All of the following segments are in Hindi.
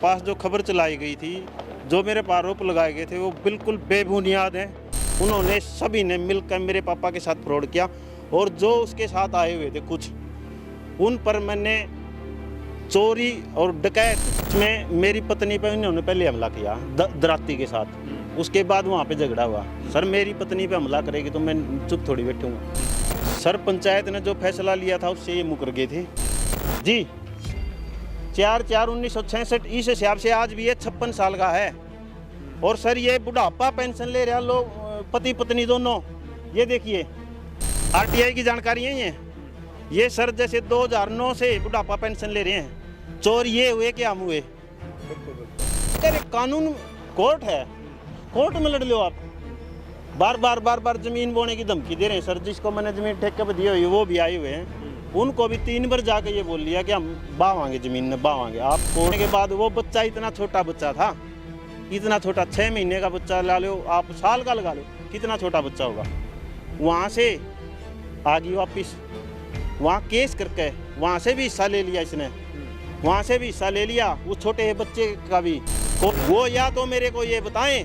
पास जो खबर चलाई गई थी, जो मेरे पर आरोप लगाए गए थे, वो बिल्कुल बेबुनियाद हैं। उन्होंने सभी ने मिलकर मेरे पापा के साथ फ्रॉड किया और जो उसके साथ आए हुए थे कुछ, उन पर मैंने चोरी और डकैत में मेरी पत्नी पर इन्होंने पहले हमला किया दराती के साथ। उसके बाद वहाँ पे झगड़ा हुआ। सर मेरी पत्नी पे हमला करेगी तो मैं चुप थोड़ी बैठूंगा। सर पंचायत ने जो फैसला लिया था उससे ये मुकर गए थे जी। 4/4/1966 इस हिसाब से आज भी ये 56 साल का है। और सर ये बुढ़ापा पेंशन ले रहे हैं लोग, पति पत्नी दोनों। ये देखिए आरटीआई की जानकारी है ये सर जैसे 2009 से बुढ़ापा पेंशन ले रहे हैं। चोर ये हुए कि हम हुए? अरे कानून कोर्ट है, कोर्ट में लड़ लो आप। बार बार जमीन बोने की धमकी दे रहे हैं। सर जिसको मैंने जमीन ठेके पे दी हुई वो भी आए हुए हैं, उनको भी 3 बार जाके ये बोल लिया कि हम बावांगे जमीन, न बावांगे। आप कोर्ट के बाद वो बच्चा इतना छोटा बच्चा था, इतना छोटा 6 महीने का बच्चा ला लो, आप साल का लगा लो, कितना छोटा बच्चा होगा। वहाँ से आ गई वापिस, वहाँ केस करके वहाँ से भी हिस्सा ले लिया इसने, वहाँ से भी हिस्सा ले लिया उस छोटे बच्चे का भी। वो या तो मेरे को ये बताएं,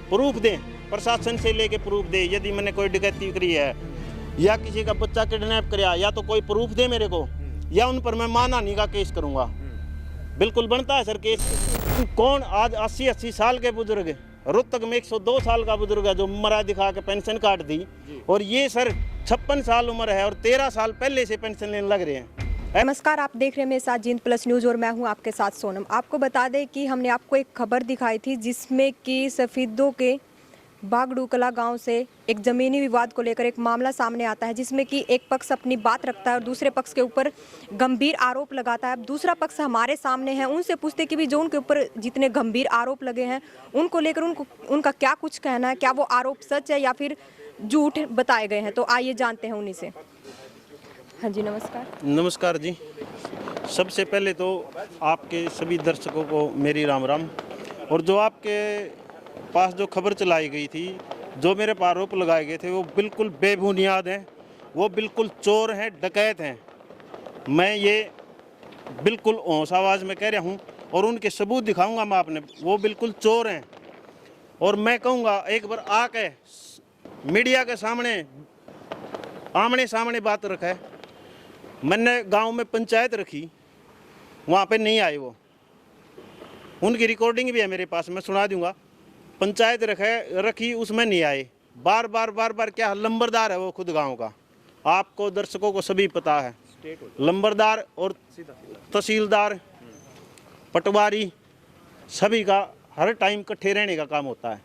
प्रूफ दें, प्रशासन से लेके प्रूफ दे, यदि मैंने कोई डकैती करी है या किसी का बच्चा किडनैप कराया या तो कोई प्रूफ दे मेरे को, या उन पर मैं मानहानि का केस करूँगा। बिल्कुल बनता है सर केस। कौन आज 80 साल के बुजुर्ग, रोहतक में 102 साल का बुजुर्ग है जो मरा दिखा के पेंशन काट दी, और ये सर 56 साल उम्र है और 13 साल पहले से पेंशन लेने लग रहे हैं। नमस्कार, आप देख रहे हैं मेरे साथ जींद प्लस न्यूज़ और मैं हूं आपके साथ सोनम। आपको बता दें कि हमने आपको एक खबर दिखाई थी जिसमें कि सफीदों के बागड़ू कला गांव से एक ज़मीनी विवाद को लेकर एक मामला सामने आता है, जिसमें कि एक पक्ष अपनी बात रखता है और दूसरे पक्ष के ऊपर गंभीर आरोप लगाता है। अब दूसरा पक्ष हमारे सामने है, उनसे पूछते कि भी जो उनके ऊपर जितने गंभीर आरोप लगे हैं उनको लेकर उनका क्या कुछ कहना है, क्या वो आरोप सच है या फिर झूठ बताए गए हैं। तो आइए जानते हैं उन्हीं से। हाँ जी नमस्कार। नमस्कार जी। सबसे पहले तो आपके सभी दर्शकों को मेरी राम राम। और जो आपके पास जो खबर चलाई गई थी, जो मेरे पर आरोप लगाए गए थे, वो बिल्कुल बेबुनियाद हैं, वो बिल्कुल चोर हैं, डकैत हैं। मैं ये बिल्कुल होश आवाज़ में कह रहा हूँ और उनके सबूत दिखाऊंगा मैं आपने। वो बिल्कुल चोर हैं और मैं कहूँगा एक बार आके मीडिया के सामने आमने सामने बात रखा है। मैंने गांव में पंचायत रखी, वहाँ पे नहीं आए वो, उनकी रिकॉर्डिंग भी है मेरे पास, मैं सुना दूंगा। पंचायत रखी उसमें नहीं आए। बार बार क्या लंबरदार है वो खुद गांव का, आपको दर्शकों को सभी पता है। लंबरदार और तहसीलदार पटवारी सभी का हर टाइम इकट्ठे रहने का काम होता है।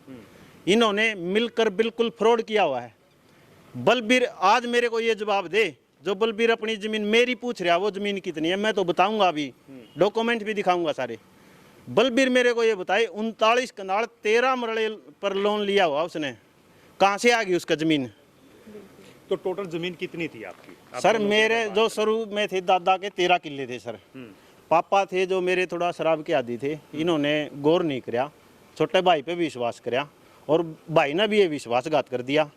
इन्होंने मिलकर बिल्कुल फ्रॉड किया हुआ है। बलबीर आज मेरे को ये जवाब दे, जो बलबीर अपनी जमीन मेरी पूछ रहा, वो जमीन कितनी है मैं तो बताऊंगा, अभी डॉक्यूमेंट भी दिखाऊंगा सारे। बलबीर मेरे को ये बताए 39 कनाल 13 मरले पर लोन लिया हुआ उसने, कहाँ से आ गई उसका जमीन? तो टोटल जमीन कितनी थी आपकी? सर मेरे जो शुरू में थे दादा के 13 किले थे सर। पापा थे जो मेरे थोड़ा शराब के आदी थे, इन्होंने गौर नहीं कराया, छोटे भाई पे भी विश्वास कराया और भाई ने भी ये विश्वासघात कर दिया।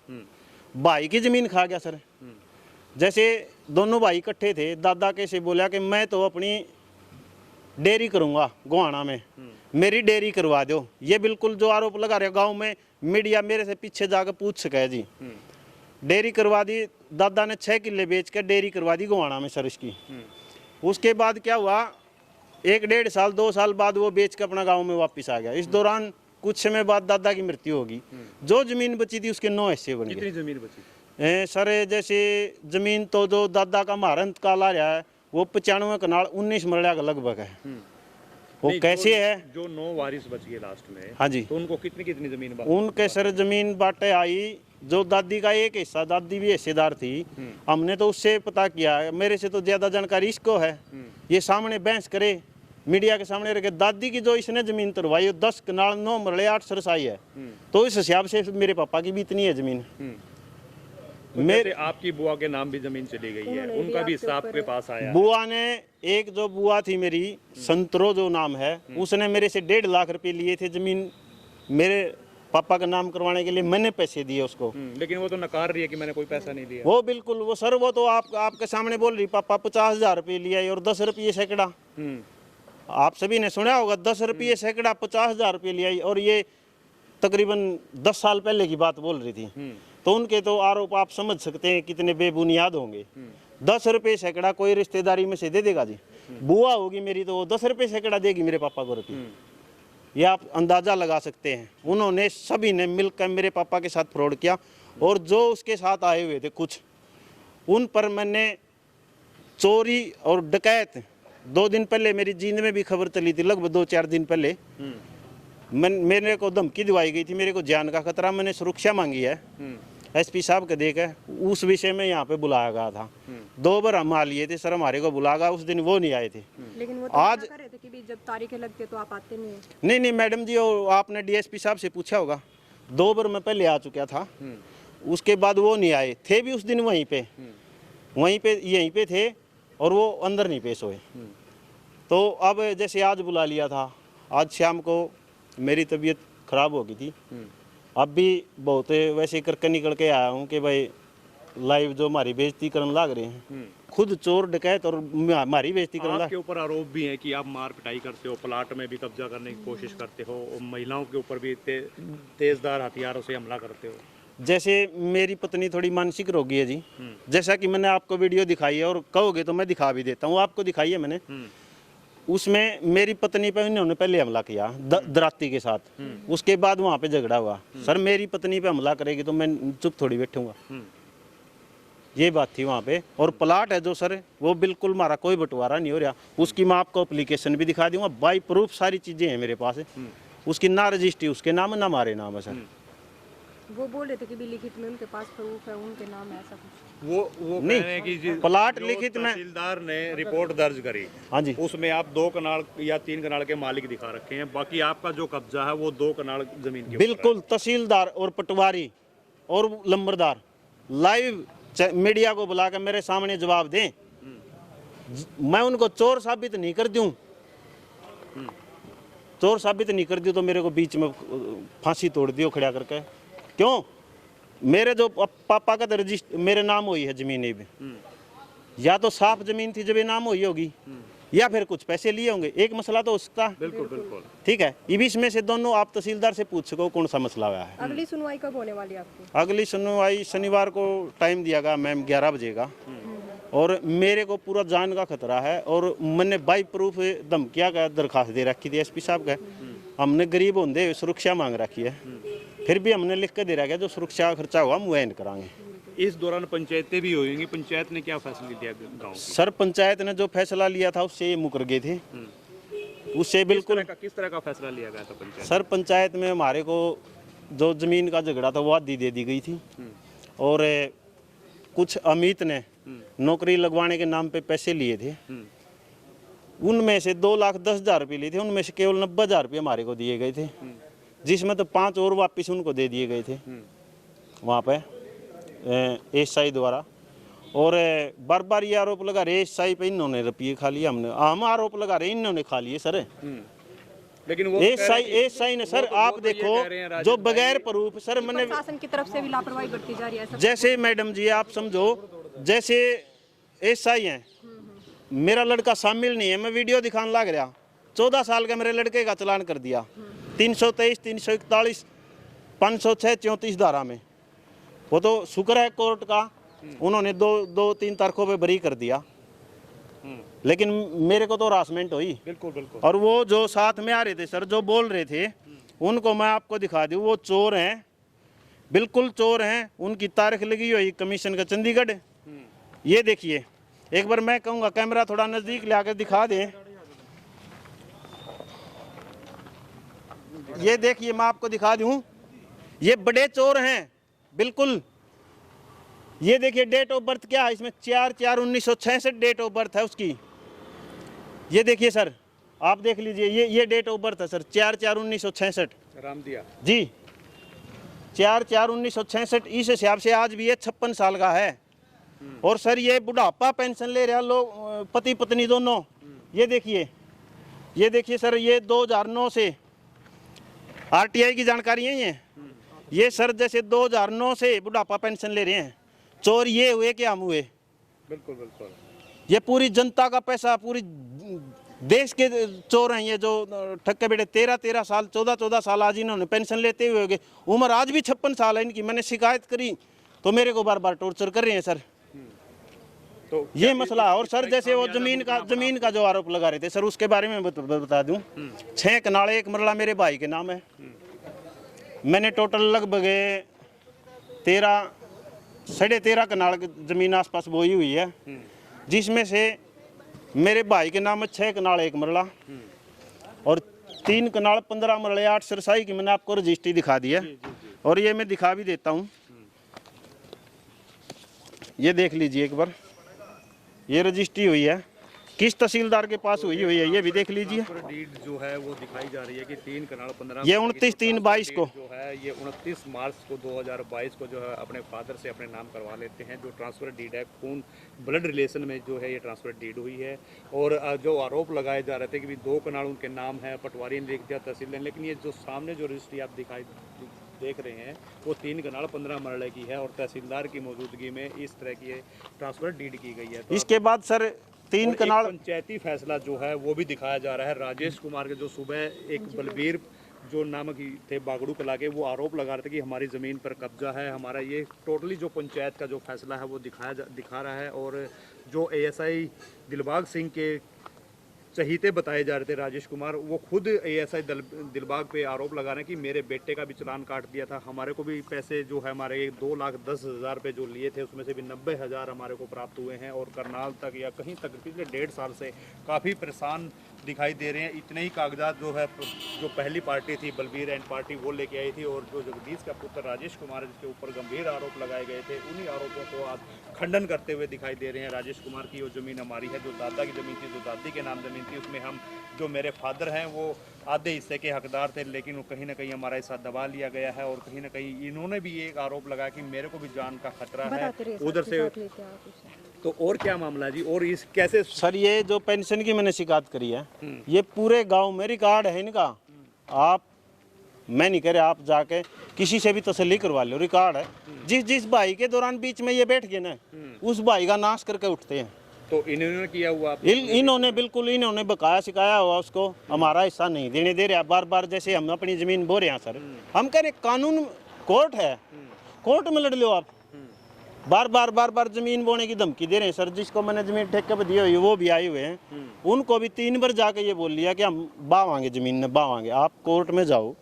भाई की जमीन खा गया सर। जैसे दोनों भाई इकट्ठे थे, दादा कैसे बोला कि मैं तो अपनी डेयरी करूंगा गोहाना में, मेरी डेयरी करवा दो। ये बिल्कुल जो आरोप लगा रहे गांव में, मीडिया मेरे से पीछे जाकर पूछ सके है जी। डेयरी करवा दी दादा ने, 6 किले बेच कर डेयरी करवा दी गोहाना में सर इसकी। उसके बाद क्या हुआ, 1-1.5 साल 2 साल बाद वो बेच कर अपना गाँव में वापस आ गया। इस दौरान कुछ समय बाद दादा की मृत्यु होगी। जो जमीन बची थी उसके 9 हिस्से बन गए। कितनी जमीन बची? सर जैसे जमीन तो जो दादा का महारंत काल आ रहा है वो 95 कनाल 19 मरला का लगभग है। वो कैसे है जो 9 वारिस बच गए लास्ट में, हाँ जी, तो उनको कितनी जमीन उनके सर जमीन बाटे आई। जो दादी का एक हिस्सा, दादी भी हिस्सेदार थी, हमने तो उससे पता किया, मेरे से तो ज्यादा जानकारी इसको है। ये सामने बहस करे मीडिया के सामने रखे, दादी की जो इसने जमीन तुरवाई 10 कनाल 9 मरले 8 सरसाई है, तो इस हिसाब से मेरे पापा की भी इतनी है जमीन। मेरे आपकी बुआ के नाम भी जमीन चली गई है, उनका भी हिस्सा आपके पास आया? बुआ ने, एक जो बुआ थी मेरी संतरो जो नाम है, उसने मेरे से 1.5 लाख रुपए लिए थे जमीन मेरे पापा का नाम करवाने के लिए, मैंने पैसे दिए उसको। लेकिन वो तो नकार रही है कि मैंने कोई पैसा नहीं दिया। वो बिल्कुल, वो सर वो तो आपके सामने बोल रही पापा 50,000 रुपये लिया और 10 रुपये सैकड़ा। आप सभी ने सुना होगा 10 रुपये सैकड़ा 50,000 रुपये लिया, और ये तकरीबन 10 साल पहले की बात बोल रही थी। तो उनके तो आरोप आप समझ सकते हैं कितने बेबुनियाद होंगे। 10 रुपये सैकड़ा कोई रिश्तेदारी में से दे देगा जी? बुआ होगी मेरी तो वो 10 रुपये सैकड़ा देगी मेरे पापा को रुपये, ये आप अंदाजा लगा सकते हैं। उन्होंने सभी ने मिलकर मेरे पापा के साथ फ्रॉड किया, और जो उसके साथ आए हुए थे कुछ, उन पर मैंने चोरी और डकैत 2 दिन पहले मेरी जींद में भी खबर चली थी, लगभग 2-4 दिन पहले मेरे को धमकी दिवाई गई थी, मेरे को जान का खतरा, मैंने सुरक्षा मांगी है एसपी साहब के देकर, उस विषय में यहाँ पे बुलाया गया था। 2 बार हम आ लिए थे सर, हमारे को बुला गया, उस दिन वो नहीं आए थे। लेकिन वो तो आज कर रहे थे कि भी जब तारीखें लगती है तो आप आते नहीं है। नहीं मैडम जी, वो आपने डीएसपी साहब से पूछा होगा, 2 बार मैं पहले आ चुका था, उसके बाद वो नहीं आए थे भी उस दिन वहीं पे यहीं पे थे, और वो अंदर नहीं पेश हुए। तो अब जैसे आज बुला लिया था, आज शाम को मेरी तबीयत खराब हो गई थी, अब भी बहुत वैसे करके निकल के आया हूँ कि भाई लाइव जो हमारी बेइज्जती करने लग रहे हैं, खुद चोर डकैत और हमारी बेइज्जती करने आपके ऊपर आरोप भी है कि आप मार पिटाई करते हो, प्लाट में भी कब्जा करने की कोशिश करते हो, और महिलाओं के ऊपर भी तेजदार हथियारों से हमला करते हो। जैसे मेरी पत्नी थोड़ी मानसिक रोगी है जी, जैसा कि मैंने आपको वीडियो दिखाई है, और कहोगे तो मैं दिखा भी देता हूँ, आपको दिखाई है मैंने। उसमें मेरी पत्नी पे उन्होंने पहले हमला किया दराती के साथ, उसके बाद वहाँ पे झगड़ा हुआ। सर मेरी पत्नी पे हमला करेगी तो मैं चुप थोड़ी बैठूंगा, ये बात थी वहाँ पे। और प्लाट है जो सर, वो बिल्कुल हमारा कोई बंटवारा नहीं हो रहा, उसकी मैं आपको एप्लीकेशन भी दिखा दूंगा, बाई प्रूफ सारी चीजें हैं मेरे पास। उसकी ना रजिस्ट्री उसके नाम ना हमारे नाम है सर। वो बोल रहे थे कि भी लिखित में उनके पास प्रूफ है, उनके नाम है, ऐसा कुछ वो नहीं, कह रहे हैं कि प्लाट जो लिखित में तहसीलदार ने रिपोर्ट दर्ज करी, हाँ जी, उसमें आप 2 कनाल या 3 कनाल के मालिक दिखा रखे हैं, बाकी आपका जो कब्जा है वो 2 कनाल जमीन के बिल्कुल तहसीलदार और पटवारी और लंबरदार लाइव मीडिया को बुलाकर मेरे सामने जवाब दें। मैं उनको चोर साबित नहीं कर दूं, चोर साबित नहीं कर दूं तो मेरे को बीच में फांसी तोड़ दियो खड़ा करके। क्यों? मेरे जो पापा का रजिस्टर मेरे नाम हुई है जमीन भी, या तो साफ जमीन थी जब ये नाम हुई होगी, या फिर कुछ पैसे लिए होंगे, एक मसला तो उसका। बिल्कुल बिल्कुल ठीक है, इस में से दोनों आप तहसीलदार से पूछ सको कौन सा मसला हुआ है। अगली सुनवाई कब होने वाली है आपकी? अगली सुनवाई शनिवार को टाइम दिया गया मैम, 11 बजे का, और मेरे को पूरा जान का खतरा है, और मैंने बाई प्रूफ धमकिया का दरखास्त दे रखी थी एसपी साहब का। हमने गरीब होंदे सुरक्षा मांग रखी है, फिर भी हमने लिख के दे रखा है जो सुरक्षा का खर्चा हुआ मुआयन कराएंगे। इस दौरान पंचायतें भी होंगी, पंचायत ने क्या फैसला लिया गाँव की? सर पंचायत ने जो फैसला लिया था उससे ये मुकर गए थे, उससे बिल्कुल। किस तरह का फैसला लिया गया था पंचायत? सर पंचायत में हमारे को जो जमीन का झगड़ा था वो आधी दे दी गई थी, और कुछ अमित ने नौकरी लगवाने के नाम पे पैसे लिए थे, उनमें से 2,10,000 रुपये लिए थे, उनमें से केवल 90,000 रुपये हमारे को दिए गए थे, जिसमें तो 5 और वापस उनको दे दिए गए थे वहाँ पे एसआई द्वारा। और बार बार ये आरोप लगा रहे एसआई पे इन्होंने रुपये खा लिए, हम आरोप लगा रहे इन्होंने खा लिए सर। लेकिन वो एसआई ने सर आप देखो जो बगैर प्रूफ सर मैंने प्रशासन की तरफ से भी लापरवाही बरती जा रही है। जैसे मैडम जी आप समझो जैसे एसआई हैं, मेरा लड़का शामिल नहीं है, मैं वीडियो दिखाने लग रहा, 14 साल का मेरे लड़के का चलान कर दिया 323, 341, 506, 34 धारा में। वो तो शुक्र है कोर्ट का, उन्होंने 2-3 तारीखों पे बरी कर दिया, लेकिन मेरे को तो हरासमेंट हुई। बिल्कुल बिल्कुल। और वो जो साथ में आ रहे थे सर, जो बोल रहे थे, उनको मैं आपको दिखा दूँ, वो चोर हैं, बिल्कुल चोर हैं। उनकी तारीख लगी हुई कमीशन का चंडीगढ़। ये देखिए, एक बार मैं कहूँगा कैमरा थोड़ा नज़दीक ले आकर दिखा दें। ये देखिए मैं आपको दिखा दूँ, ये बड़े चोर हैं बिल्कुल। ये देखिए डेट ऑफ बर्थ क्या है इसमें, 4/4/1966 डेट ऑफ बर्थ है उसकी। ये देखिए सर, आप देख लीजिए, ये डेट ऑफ बर्थ है सर, 4/4/1966 रामदिया जी, 4/4/1966। इस हिसाब से आज भी ये 56 साल का है। और सर ये बुढ़ापा पेंशन ले रहा लोग, पति पत्नी दोनों। ये देखिए सर, ये 2009 से आरटीआई की जानकारी है ये सर, जैसे 2009 से बुढ़ापा पेंशन ले रहे हैं। चोर ये हुए कि हम हुए? बिल्कुल बिल्कुल। ये पूरी जनता का पैसा, पूरी देश के चोर हैं ये जो ठक्के बेटे 13-13 साल 14-14 साल आज इन्होंने पेंशन लेते हुए हो गए, उम्र आज भी 56 साल है इनकी। मैंने शिकायत करी तो मेरे को बार बार टॉर्चर कर रहे हैं सर। तो ये मसला है। और सर जैसे वो जमीन का जो आरोप लगा रहे थे सर, उसके बारे में बता दूं, 6 कनाल 1 मरला मेरे भाई के नाम है। मैंने टोटल लगभग 13.5 कनाल जमीन आसपास बोई हुई है, जिसमें से मेरे भाई के नाम है 6 कनाल 1 मरला और 3 कनाल 15 मरले 8 सरसाई की मैंने आपको रजिस्ट्री दिखा दी है। और ये मैं दिखा भी देता हूँ, ये देख लीजिए एक बार, ये रजिस्ट्री हुई है, किस तहसीलदार के पास हुई है ये भी देख लीजिए। डीड जो है वो दिखाई जा रही है कि 3 कनाल 15 ये 29/3/22 को जो है ये 29 मार्च को 2022 को जो है अपने फादर से अपने नाम करवा लेते हैं। जो ट्रांसफर डीड है, खून ब्लड रिलेशन में जो है ये ट्रांसफर डीड हुई है। और जो आरोप लगाए जा रहे थे कि 2 कनाल उनके नाम है, पटवारी ने लिख दिया, तहसील ने, लेकिन ये जो सामने जो रजिस्ट्री आप देख रहे हैं वो 3 कनाल 15 मरले की है और तहसीलदार की मौजूदगी में इस तरह की ट्रांसफर डीड की गई है। तो इसके बाद सर 3 कनाल पंचायती फैसला जो है वो भी दिखाया जा रहा है। राजेश कुमार के जो सुबह एक बलबीर जो नामक थे बागड़ू कला के, वो आरोप लगा रहे थे कि हमारी ज़मीन पर कब्जा है हमारा। ये टोटली जो पंचायत का जो फैसला है वो दिखा रहा है। और जो ASI दिलबाग सिंह के चहीते बताए जा रहे थे राजेश कुमार, वो खुद ASI दिलबाग पे आरोप लगा रहे हैं कि मेरे बेटे का भी चालान काट दिया था, हमारे को भी पैसे जो है हमारे 2,10,000 रुपये जो लिए थे उसमें से भी 90,000 हमारे को प्राप्त हुए हैं। और करनाल तक या कहीं तक पिछले 1.5 साल से काफ़ी परेशान दिखाई दे रहे हैं। इतने ही कागजात जो है जो पहली पार्टी थी बलबीर एंड पार्टी वो लेके आई थी, और जो जगदीश का पुत्र राजेश कुमार जिसके ऊपर गंभीर आरोप लगाए गए थे, उन्हीं आरोपों को आज खंडन करते हुए दिखाई दे रहे हैं। राजेश कुमार की वो ज़मीन हमारी है, जो दादा की ज़मीन थी, जो दादी के नाम ज़मीन थी, उसमें हम जो मेरे फादर हैं वो आधे हिस्से के हकदार थे, लेकिन वो कहीं ना कहीं हमारा हिस्सा दबा लिया गया है। और कहीं ना कहीं इन्होंने भी एक आरोप लगाया कि मेरे को भी जान का खतरा है उधर से। तो और क्या मामला है जी? और इस कैसे सर ये जो पेंशन की मैंने शिकायत करी है, ये पूरे गांव में रिकॉर्ड है इनका। आप, मैं नहीं कह रहा, आप जाके किसी से भी तसल्ली करवा लो, रिकॉर्ड है। जिस भाई के दौरान बीच में ये बैठ गए ना, उस भाई का नाश करके उठते हैं। तो इन्होंने किया हुआ इन्होंने बिल्कुल इन्होंने बकाया सिखाया हुआ उसको, हमारा हिस्सा नहीं देने दे रहा। बार बार जैसे हम अपनी जमीन बो रहे हैं सर, हम कह रहे कानून कोर्ट है, कोर्ट में लड़ लो आप। बार बार जमीन बोने की धमकी दे रहे हैं सर। जिसको मैंने जमीन ठेके पे दी हुई वो भी आए हुए हैं, उनको भी 3 बार जाके ये बोल लिया कि हम बावांगे जमीन, बावांगे, आप कोर्ट में जाओ।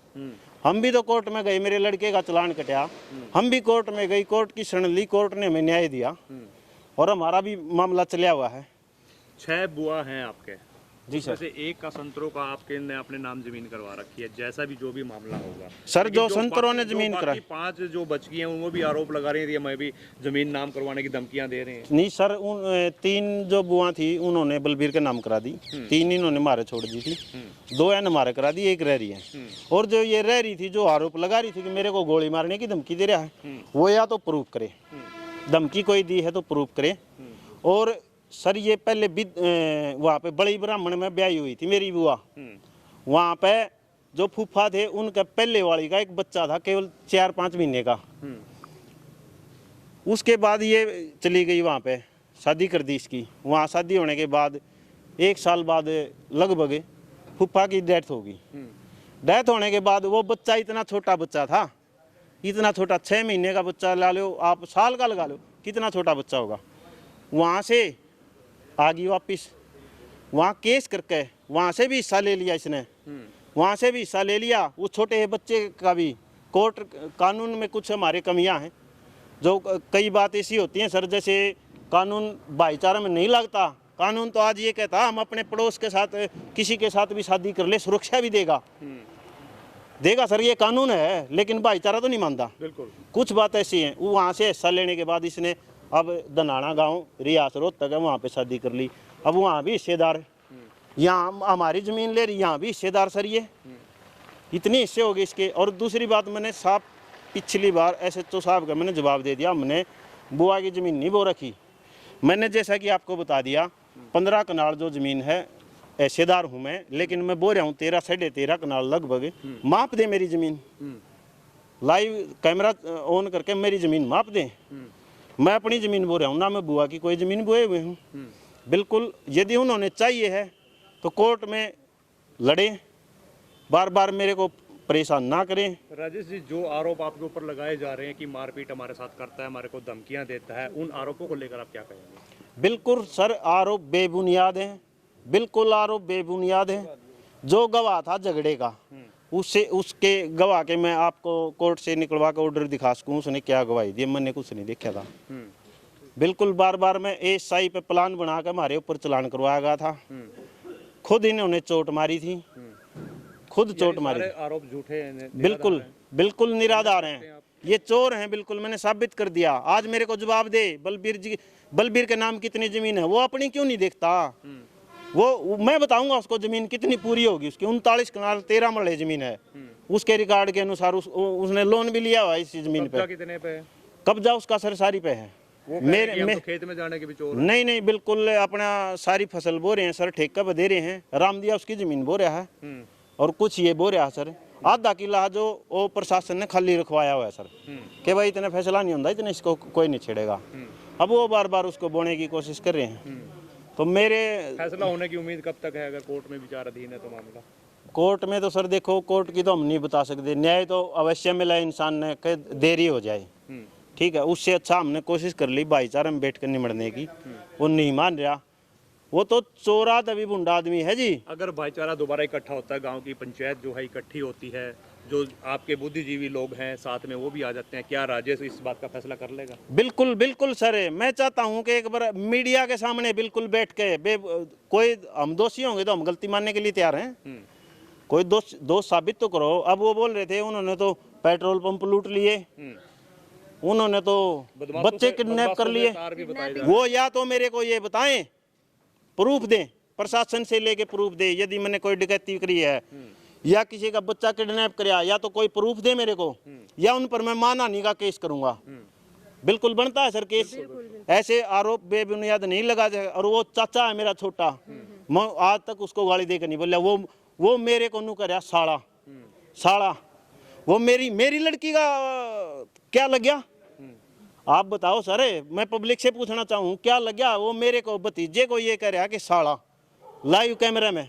हम भी तो कोर्ट में गए, मेरे लड़के का चालान कटा, हम भी कोर्ट में गई, कोर्ट की शरण ली, कोर्ट ने हमें न्याय दिया और हमारा भी मामला चला हुआ है। 6 बुआ हैं आपके जी सर। जैसे एक का संतरों का आपके ने अपने नाम जमीन करवा रखी है, जैसा भी जो भी मामला होगा सर। जो संतरों ने जमीन करा, 5 जो बच गई हैं उनको भी आरोप लगा रही है मैं भी जमीन नाम करवाने की धमकियां दे रहे हैं। नहीं सर, उन 3 जो बुआ थी उन्होंने बलबीर के नाम करा दी, 3 इन्होंने मारे छोड़ दी थी, 2 एन मारे करा दी, 1 रह रही है। और जो ये रह रही थी, जो आरोप लगा रही थी कि मेरे को गोली मारने की धमकी दे रहा है, वो या तो प्रूफ करे, धमकी कोई दी है तो प्रूफ करे। और सर ये पहले वहाँ पे बड़ी ब्राह्मण में ब्याही हुई थी मेरी बुआ, वहाँ पे जो फूफा थे उनका पहले वाली का एक बच्चा था केवल 4-5 महीने का। उसके बाद ये चली गई वहाँ पे, शादी कर दी इसकी। वहाँ शादी होने के बाद 1 साल बाद लगभग फूफा की डेथ हो गई। डेथ होने के बाद वो बच्चा इतना छोटा बच्चा था, इतना छोटा, 6 महीने का बच्चा ला लो आप, साल का लगा लो, कितना छोटा बच्चा होगा। वहाँ से आ गई वापिस, वहाँ केस करके वहाँ से भी हिस्सा ले लिया इसने, वहाँ से भी हिस्सा ले लिया। उस छोटे बच्चे का भी कोर्ट कानून में कुछ हमारे कमियां हैं, जो कई बात ऐसी होती हैं सर, जैसे कानून भाईचारा में नहीं लगता। कानून तो आज ये कहता हम अपने पड़ोस के साथ किसी के साथ भी शादी कर ले, सुरक्षा भी देगा सर, ये कानून है, लेकिन भाईचारा तो नहीं मानता। बिल्कुल कुछ बात ऐसी है। वो वहाँ से हिस्सा लेने के बाद इसने अब दनाना गांव रियासत रोहतक है, वहाँ पे शादी कर ली। अब वहाँ भी हिस्सेदार, यहाँ हमारी ज़मीन ले रही, यहाँ भी हिस्सेदार सर। ये इतने हिस्से हो गए इसके। और दूसरी बात, मैंने साहब पिछली बार SHO साहब का मैंने जवाब दे दिया, हमने बुआ की ज़मीन नहीं बो रखी। मैंने जैसा कि आपको बता दिया 15 कनाल जो ज़मीन है हिस्सेदार हूँ मैं, लेकिन मैं बो रहा हूँ 13-13.5 कनाल लगभग। माप दे मेरी ज़मीन, लाइव कैमरा ऑन करके मेरी ज़मीन माप दें। मैं अपनी ज़मीन बो रहा हूँ ना, मैं बुआ की कोई ज़मीन बोए हुए हूँ। बिल्कुल, यदि उन्होंने चाहिए है तो कोर्ट में लड़े, बार बार मेरे को परेशान ना करें। राजेश जी, जो आरोप आपके ऊपर लगाए जा रहे हैं कि मारपीट हमारे साथ करता है, हमारे को धमकियां देता है, उन आरोपों को लेकर आप क्या कहेंगे? बिल्कुल सर, आरोप बेबुनियाद हैं, बिल्कुल आरोप बेबुनियाद हैं। जो गवाह था झगड़े का, उससे उसके गवाह के मैं आपको कोर्ट से निकलवा के ऑर्डर दिखा सकूं, उसने क्या गवाही दी, मैंने कुछ नहीं देखा था। बिल्कुल बार बार मैं एएसआई पे प्लान बना के हमारे ऊपर चलान करवाया गया था। खुद इन्होंने चोट मारी थी, खुद चोट मारी। सारे आरोप झूठे हैं, बिल्कुल बिल्कुल निराधार हैं, ये चोर हैं, बिल्कुल मैंने साबित कर दिया। आज मेरे को जवाब दे, बलबीर के नाम कितनी जमीन है, वो अपनी क्यों नहीं देखता? वो मैं बताऊंगा उसको जमीन कितनी पूरी होगी उसकी। 39 कनाल 13 मरले जमीन है, उसके रिकॉर्ड के अनुसार उसने लोन भी लिया हुआ है इस जमीन पे। कितने पे है? कब्जा उसका सरसारी पे है। मेरे खेत में जाने के भी चोर? नहीं, बिल्कुल अपना सारी फसल बो रहे हैं सर, ठेका पे दे रहे हैं। रामदिया उसकी जमीन बो रहा है और कुछ ये बो रहा है सर। आधा किला जो वो प्रशासन ने खाली रखवाया हुआ है सर, कि भाई इतना फैसला नहीं होता, इतना इसको कोई नहीं छेड़ेगा। अब वो बार बार उसको बोने की कोशिश कर रहे हैं। तो मेरे फैसला होने की उम्मीद कब तक है, अगर कोर्ट में विचाराधीन है तो मामला? कोर्ट में तो सर देखो, कोर्ट की तो हम नहीं बता सकते, न्याय तो अवश्य मिला इंसान ने, कि देरी हो जाए, ठीक है। उससे अच्छा हमने कोशिश कर ली भाईचारे में बैठ कर निमटने की, वो नहीं मान रहा। वो तो चोरा तभी बुंडा आदमी है जी। अगर भाईचारा दोबारा इकट्ठा होता है, गांव की पंचायत जो है इकट्ठी होती है, जो आपके बुद्धिजीवी लोग हैं साथ में वो भी आ जाते हैं, क्या राजेश इस बात का फैसला कर लेगा? बिल्कुल बिल्कुल सर, मैं चाहता हूं कि एक बार मीडिया के सामने बिल्कुल बैठ के कोई हम दोषी होंगे तो हम गलती मानने के लिए तैयार हैं। कोई दोष साबित तो करो। अब वो बोल रहे थे उन्होंने तो पेट्रोल पंप लूट लिए, उन्होंने तो बच्चे किडनैप कर लिए। वो या तो मेरे को ये बताएं, प्रूफ दें, प्रशासन से लेके प्रूफ दे, यदि मैंने कोई डकैती करी है या किसी का बच्चा किडनैप कराया, या तो कोई प्रूफ दे मेरे को, या उन पर मैं मानहानि का केस करूंगा। बिल्कुल बनता है सर केस, ऐसे आरोप बेबुनियाद नहीं लगा जाए। और वो चाचा है मेरा छोटा, मैं आज तक उसको गाली देकर नहीं बोला। वो मेरे को नू कराया साड़ा। वो मेरी लड़की का क्या लग गया? आप बताओ सर, मैं पब्लिक से पूछना चाहूँ, क्या लग गया? वो मेरे को भतीजे को ये कह रहा कि साड़ा, लाइव कैमरे में,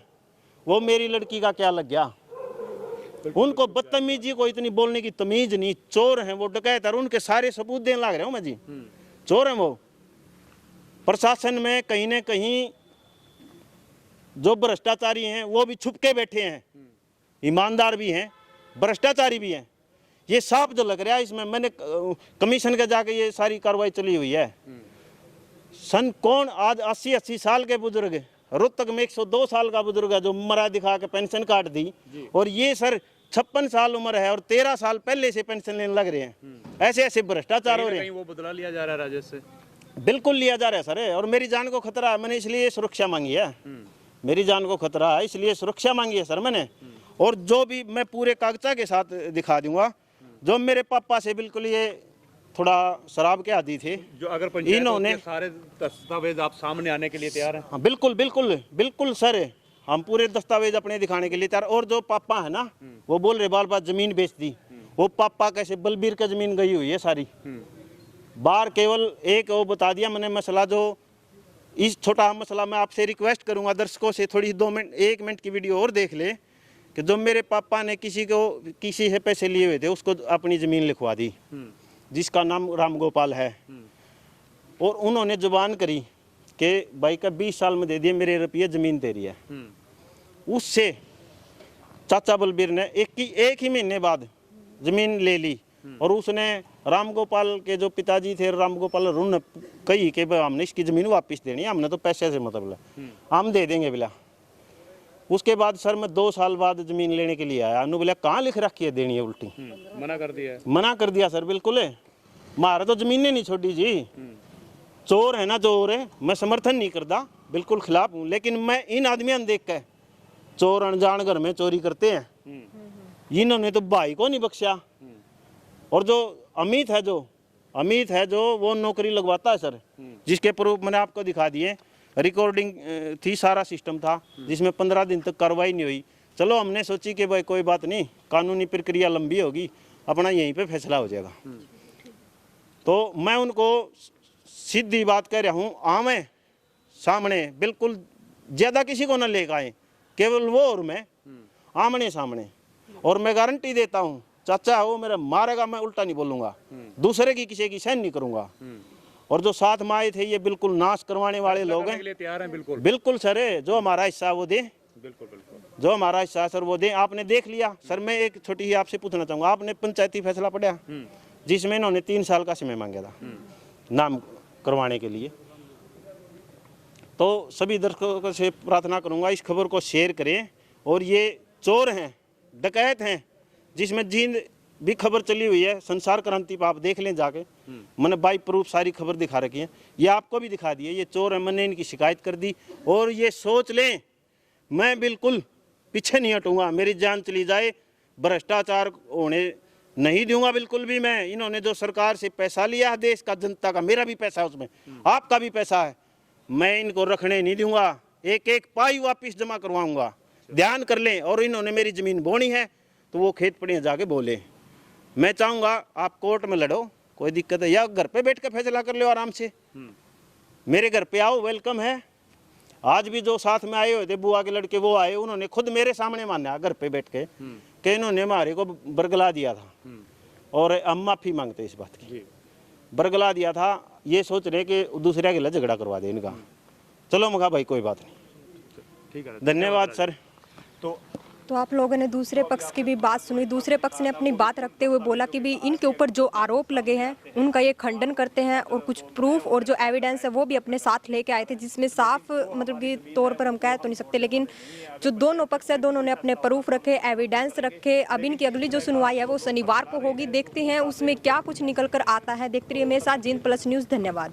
वो मेरी लड़की का क्या लग गया? उनको बदतमीजी को इतनी बोलने की तमीज नहीं। चोर हैं वो, डकैत, और उनके सारे सबूत देने लग रहे हूँ मैं जी। चोर हैं वो। प्रशासन में कहीं न कहीं जो भ्रष्टाचारी हैं वो भी छुप के बैठे हैं, ईमानदार भी हैं, भ्रष्टाचारी भी हैं। ये साफ जो लग रहा है इसमें। मैंने कमीशन का जाके ये सारी कार्रवाई चली हुई है। सन कौन आज 80 साल के बुजुर्ग, रोहतक में 102 साल का बुजुर्ग है जो मरा दिखा के पेंशन काट दी, और ये सर 56 साल उम्र है और 13 साल पहले से पेंशन लेने लग रहे हैं। ऐसे ऐसे भ्रष्टाचार हो रहे हैं। वो बदला लिया जा रहा है राजेश से? बिल्कुल लिया जा रहा है सर, और मेरी जान को खतरा है, मैंने इसलिए सुरक्षा मांगी है। मेरी जान को खतरा है इसलिए सुरक्षा मांगी है सर मैंने। और जो भी मैं पूरे कागजा के साथ दिखा दूंगा। जो मेरे पापा से बिल्कुल ये थोड़ा शराब के आदी थे, जो अगर पंचायत इन्होंने सारे दस्तावेज आप सामने आने के लिए तैयार हैं? हाँ बिल्कुल बिल्कुल बिल्कुल सर, हम पूरे दस्तावेज अपने दिखाने के लिए तैयार। और जो पापा है ना, वो बोल रहे बार बार जमीन बेच दी, वो पापा कैसे, बलबीर का जमीन गई हुई है सारी बाहर। केवल एक वो बता दिया मैंने मसला, जो इस छोटा मसला मैं आपसे रिक्वेस्ट करूंगा दर्शकों से, थोड़ी 1 मिनट की वीडियो और देख ले, कि जो मेरे पापा ने किसी से पैसे लिए हुए थे उसको अपनी ज़मीन लिखवा दी, जिसका नाम राम गोपाल है। और उन्होंने जुबान करी कि भाई का 20 साल में दे दिए, मेरे रुपये ज़मीन तेरी है। उससे चाचा बलबीर ने एक ही महीने बाद ज़मीन ले ली। और उसने राम गोपाल के जो पिताजी थे, राम गोपाल, उन्होंने कही कि हमने इसकी ज़मीन वापस देनी है, हमने तो पैसे से मतलब है, हम दे देंगे बिला। उसके बाद सर मैं 2 साल बाद जमीन लेने के लिए आया, अनु बोला कहाँ लिख रखी है देनी है, उल्टी मना कर दिया सर। बिल्कुल है, मारा तो जमीनें नहीं छोड़ी जी। चोर है ना, चोर है, मैं समर्थन नहीं करता, बिल्कुल खिलाफ हूँ। लेकिन मैं इन आदमियों ने देख के, चोर अनजान घर में चोरी करते हैं, इन्होंने तो भाई को नहीं बख्शा। और जो अमित है जो वो नौकरी लगवाता है सर, जिसके प्रूफ मैंने आपको दिखा दिए, रिकॉर्डिंग थी, सारा सिस्टम था, जिसमें 15 दिन तक कार्रवाई नहीं हुई। चलो हमने सोची कि भाई कोई बात नहीं, कानूनी प्रक्रिया लंबी होगी, अपना यहीं पे फैसला हो जाएगा। तो मैं उनको सीधी बात कह रहा हूँ, आमे सामने बिल्कुल ज़्यादा किसी को ना लेकर आए, केवल वो और मैं आमने सामने। और मैं गारंटी देता हूँ चाचा वो मेरा मारेगा, मैं उल्टा नहीं बोलूंगा, दूसरे की किसी की सहन नहीं करूंगा। और जो साथ में आए थे ये बिल्कुल नाश करवाने वाले लोग हैं। तैयार हैं बिल्कुल बिल्कुल सर, जो हमारा हिस्सा वो दे, बिल्कुल बिल्कुल। जो हमारा हिस्सा सर वो दे। आपने देख लिया सर, मैं एक छोटी ही आपसे पूछना चाहूंगा, आपने पंचायती फैसला पढ़ा जिसमें इन्होंने 3 साल का समय मांगा था नाम करवाने के लिए। तो सभी दर्शकों से प्रार्थना करूंगा इस खबर को शेयर करें। और ये चोर हैं, डकैत हैं, जिसमें जींद भी खबर चली हुई है, संसार क्रांति पर आप देख लें जाके, मैंने बाई प्रूफ सारी खबर दिखा रखी है, ये आपको भी दिखा दी है। ये चोर है, मैंने इनकी शिकायत कर दी। और ये सोच लें मैं बिल्कुल पीछे नहीं हटूंगा, मेरी जान चली जाए भ्रष्टाचार होने नहीं दूंगा बिल्कुल भी मैं। इन्होंने जो सरकार से पैसा लिया है देश का, जनता का, मेरा भी पैसा है उसमें, आपका भी पैसा है, मैं इनको रखने नहीं दूंगा, एक एक पाई वापिस जमा करवाऊंगा। ध्यान कर लें। और इन्होंने मेरी जमीन बोनी है तो वो खेत पड़े जाके बोले। मैं चाहूंगा आप कोर्ट में लड़ो, कोई दिक्कत है, या घर पे बैठ के फैसला कर लो आराम से। मेरे घर पे आओ, वेलकम है। आज भी जो साथ में आए हुए थे बुआ के लड़के वो आए, उन्होंने खुद मेरे सामने माना घर पे बैठ के कि इन्होंने हमारे को बरगला दिया था और हम माफी मांगते इस बात की। बरगला दिया था, ये सोच रहे कि दूसरे के झगड़ा करवा दे इनका। चलो मगा भाई कोई बात नहीं, ठीक है, धन्यवाद सर। तो आप लोगों ने दूसरे पक्ष की भी बात सुनी। दूसरे पक्ष ने अपनी बात रखते हुए बोला कि भी इनके ऊपर जो आरोप लगे हैं उनका ये खंडन करते हैं और कुछ प्रूफ और जो एविडेंस है वो भी अपने साथ लेके आए थे, जिसमें साफ मतलब कि तौर पर हम कह तो नहीं सकते, लेकिन जो दोनों पक्ष है दोनों ने अपने प्रूफ रखे, एविडेंस रखे। अब इनकी अगली जो सुनवाई है वो शनिवार को होगी, देखते हैं उसमें क्या कुछ निकल कर आता है। देखते रहिए मेरे साथ जींद प्लस न्यूज़। धन्यवाद।